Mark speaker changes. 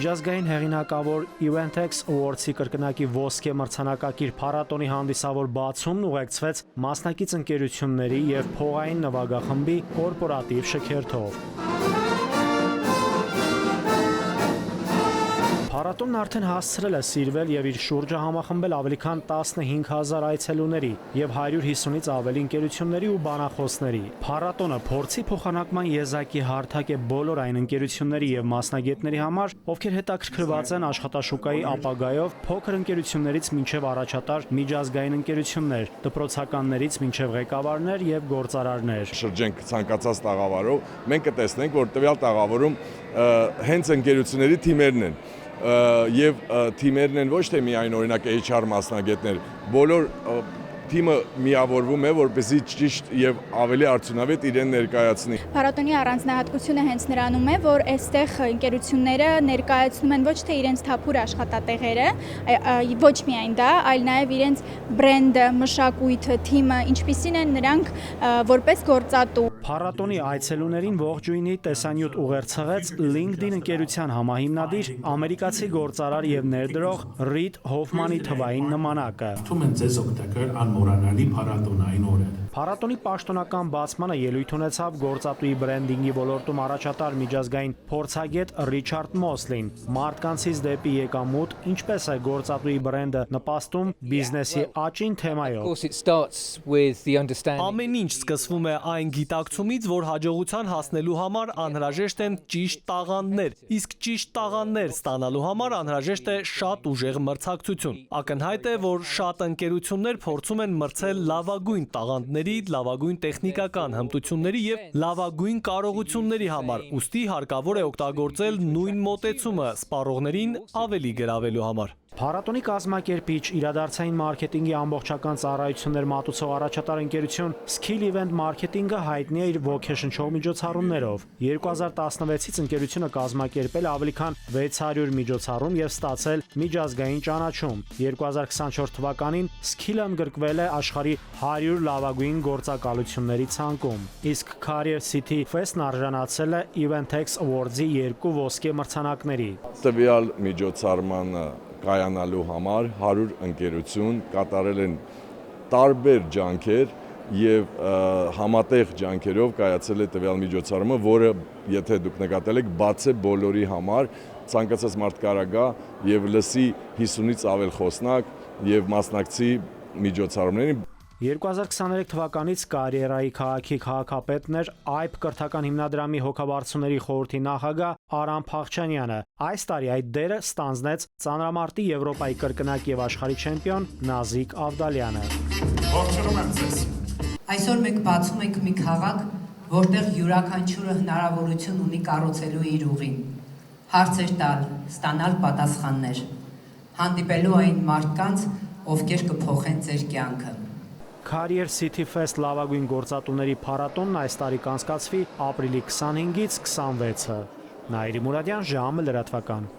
Speaker 1: Միջազգային հեղինակավոր Eventex Awards-ի կրկնակի ոսկե մրցանակակիր փառատոնի հանդիսավոր բացումն ուղեկցվեց մասնակից ընկերությունների և փողային նվագախմբի կորպորատիվ շքերթով։ Փառատոնն արդեն հասցրել է սիրվել և իր շուրջը համախմբել ավելի քան 15,000 այցելուների և 150-ից ավելի ընկերությունների ու բանախոսների։ Փառատոնը փորձի փոխանակման եզակի հարթակ է բոլոր այն ընկերությունների և մասնագետների համար, ովքեր հետաքրքրված են աշխատաշուկայի ապագայով փոքր ընկերություններից մինչև առաջատար միջազգային ընկերություններ, դպրոցականներից մինչև ղեկավարներ և գործարարներ։
Speaker 2: Շրջենք ցանկացած տաղավարով, մենք կտեսնենք, որ տվյալ տաղավարում հենց ընկերությունների թիմերն են։ Եվ թիմերն են ոչ թե միայն օրինակ HR մասնագետներ, բոլոր թիմը միավորվում է, որպեսզի ճիշտ եւ ավելի արդյունավետ իրեն ներկայացնի։
Speaker 3: Փառատոնի առանձնահատկությունը հենց նրանում է, որ այստեղ ընկերությունները ներկայացնում են ոչ թե իրենց թափուր աշխատատեղերը, ոչ միայն դա, այլ նաեւ իրենց բրենդը, մշակույթը, թիմը, ինչպիսին են նրանք որպես գործատու։
Speaker 1: Փառատոնի այցելուներին ողջույնի տեսանյութ ուղերձ LinkedIn ընկերության համահիմնադիր ամերիկացի գործարար եւ ներդրող Ռիդ Հոֆմանի թվային նմանակը։
Speaker 4: Անմոռանալի փառատոնային օր է։
Speaker 1: Փառատոնի պաշտոնական բացմանը ելույթ ունեցավ գործատուի բրենդինգի ոլորտում առաջատար միջազգային փորձագետ Ռիչարդ Մոսլին։ Մարդկանցից դեպի եկամուտ, ինչպես է գործատուի բրենդը նպաստում բիզնեսի աճին թեմայով։
Speaker 5: Ամեն ինչ սկսվում է այն գիտակցումից, որ հաջողության հասնելու համար անհրաժեշտ են ճիշտ տաղանդներ, իսկ ճիշտ տաղանդներ ստանալու համար անհրաժեշտ է շատ ուժեղ մրցակցություն։ Ակնհայտ է, որ շատ ընկերություններ փորձում են մրցել լավագույն տաղանդների, լավագույն տեխնիկական հմտությունների և լավագույն կարողությունների համար, ուստի հարկավոր է օգտագործել նույն մոտեցումը սպառողներին ավելի գրավելու համար։
Speaker 1: Փառատոնի կազմակերպիչ, իրադարձային մարքեթինգի ամբողջական ծառայություններ մատուցող առաջատար ընկերություն Skill Event Marketing-ը հայտնի է իր ոգեշնչող միջոցառումներով։ 2016-ից ընկերությունը կազմակերպել է ավելի քան 600 միջոցառում և ստացել միջազգային ճանաչում։ 2024 թվականին Skill-ը ընդգրկվել է աշխարհի 100 լավագույն գործակալությունների ցանկում։ Իսկ Career City Fest-ն արժանացել է Eventex Awards-ի 2 ոսկե մրցանակների։
Speaker 2: Տվյալ միջոցառման կայանալու համար 100 ընկերություն կատարել են տարբեր ջանքեր եւ համատեղ ջանքերով կայացել է տվյալ միջոցառումը, որը եթե դուք նկատել եք, բաց է բոլորի համար, ցանկացած մարդ կարող գա եւ լսի 50-ից ավել խոսնակ եւ մասնակցի միջոցառումներին։
Speaker 1: 2023 թվականից Կարիերայի քաղաքի քաղաքապետն էր AIP կրթական հիմնադրամի հոգաբարձուների խորհրդի նախագահ Արամ Փախչանյանը։ Այս տարի այդ դերը ստանձնեց ծանրամարտի Եվրոպայի կրկնակ եւ աշխարհի չեմպիոն Նազիկ Ավդալյանը։
Speaker 4: Ողջունում եմ ձեզ։
Speaker 6: Այսօր մենք բացում ենք մի քաղաք, որտեղ յուրաքանչյուրը հնարավորություն ունի կառուցելու իր ուղին, հարցեր տալ, ստանալ պատասխաններ, հանդիպելու այն մարդկանց, ովքեր կփոխեն ձեր կյանքը։
Speaker 1: Career City Fest լավագույն գործատուների փառատոնն այս տարի կանցկացվի ապրիլի 25-ից 26-ը։ Նաիրի Մուրադյան, ժամը լրատվական։